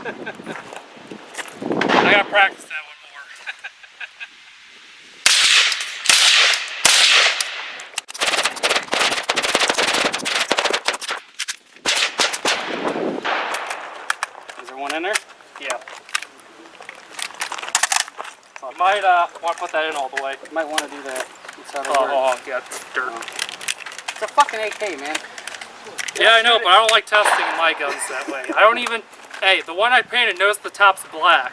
I gotta practice that one more. Is there one in there? Yeah. So you might want to put that in all the way. You might want to do that. Yeah, dirt. It's a fucking AK, man. Yeah, I know, but I don't like testing my guns that way. I don't even... Hey, the one I painted, notice the top's black.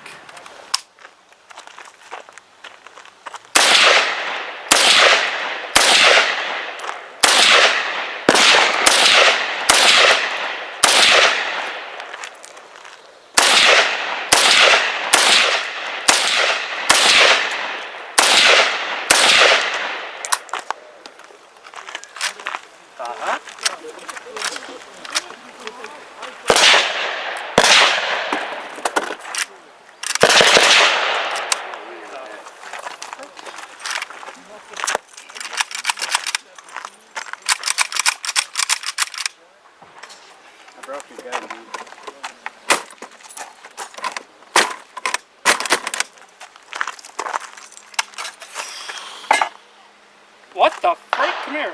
I broke your gun, dude. What the frick? Come here.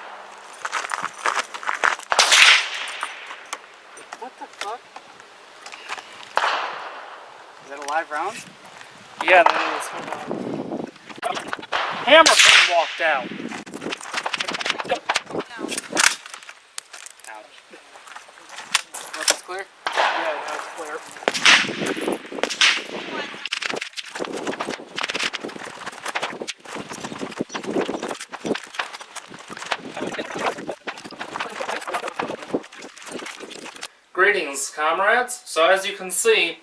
What the fuck? Is that a live round? Yeah, that is. Hammer pin walked out. Ouch. What, is clear? Yeah, that's clear. Greetings, comrades. So as you can see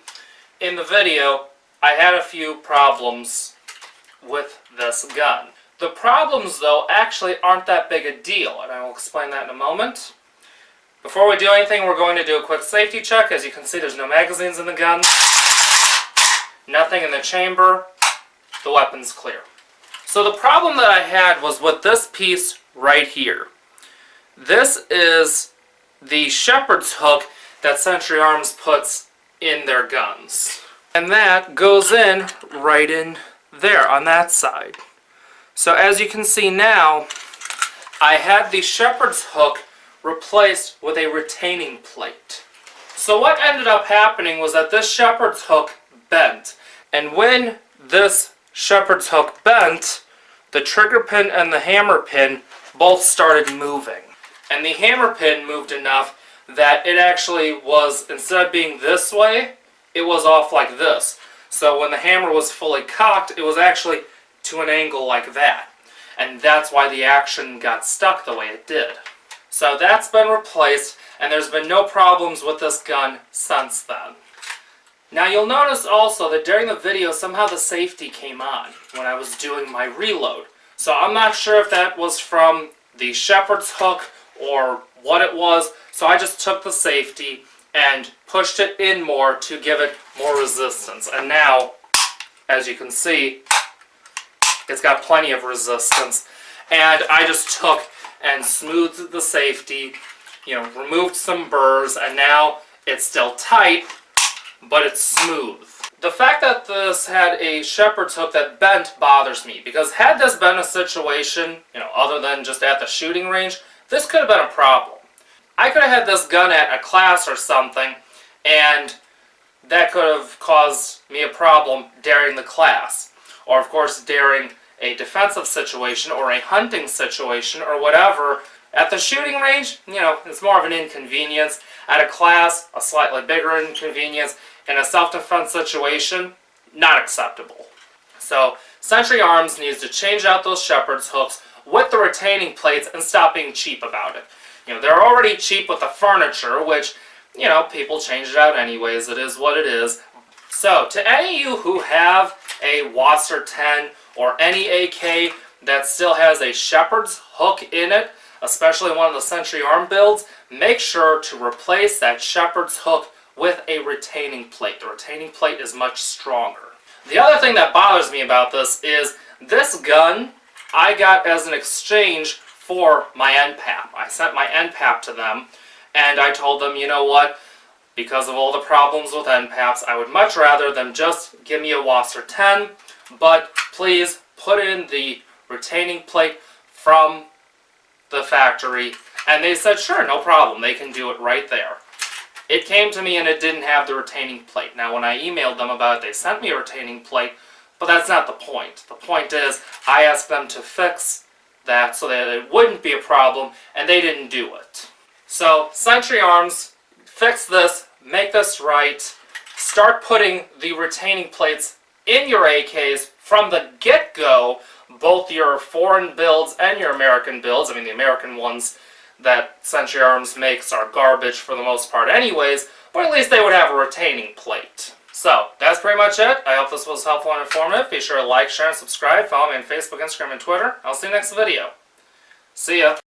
in the video, I had a few problems with this gun. The problems, though, actually aren't that big a deal, and I will explain that in a moment. Before we do anything, we're going to do a quick safety check. As you can see, there's no magazines in the gun, nothing in the chamber, the weapon's clear. So the problem that I had was with this piece right here. This is the shepherd's hook that Century Arms puts in their guns. And that goes in right in there on that side. So as you can see now, I had the shepherd's hook replaced with a retaining plate. So what ended up happening was that this shepherd's hook bent. And when this shepherd's hook bent, the trigger pin and the hammer pin both started moving. And the hammer pin moved enough that it actually was, instead of being this way, it was off like this. So when the hammer was fully cocked, it was actually to an angle like that. And that's why the action got stuck the way it did. So that's been replaced, and there's been no problems with this gun since then. Now you'll notice also that during the video, somehow the safety came on when I was doing my reload. So I'm not sure if that was from the shepherd's hook or what it was, so I just took the safety and pushed it in more to give it more resistance. And now, as you can see, it's got plenty of resistance. And I just took and smoothed the safety, removed some burrs, and now it's still tight, but it's smooth. The fact that this had a shepherd's hook that bent bothers me, because had this been a situation, other than just at the shooting range, this could have been a problem. I could have had this gun at a class or something, and that could have caused me a problem during the class. Or, of course, during a defensive situation or a hunting situation or whatever. At the shooting range, it's more of an inconvenience. At a class, a slightly bigger inconvenience. In a self-defense situation, not acceptable. So, Century Arms needs to change out those shepherd's hooks with the retaining plates and stop being cheap about it. They're already cheap with the furniture, which, people change it out anyways. It is what it is. So, to any of you who have a Wasser 10 or any AK that still has a shepherd's hook in it, especially one of the Century Arm builds, make sure to replace that shepherd's hook with a retaining plate. The retaining plate is much stronger. The other thing that bothers me about this is this gun I got as an exchange for my NPAP. I sent my NPAP to them, and I told them, you know what, because of all the problems with end paps. I would much rather them just give me a Wasser 10, but please put in the retaining plate from the factory. And they said, sure, no problem, they can do it right there. It came to me and it didn't have the retaining plate. Now when I emailed them about it, they sent me a retaining plate, but that's not the point. The point is, I asked them to fix that so that it wouldn't be a problem, and they didn't do it. So, Century Arms, fix this, make this right, start putting the retaining plates in your AKs from the get-go, both your foreign builds and your American builds. I mean, the American ones that Century Arms makes are garbage for the most part anyways, but at least they would have a retaining plate. So, that's pretty much it. I hope this was helpful and informative. Be sure to like, share, and subscribe. Follow me on Facebook, Instagram, and Twitter. I'll see you next video. See ya.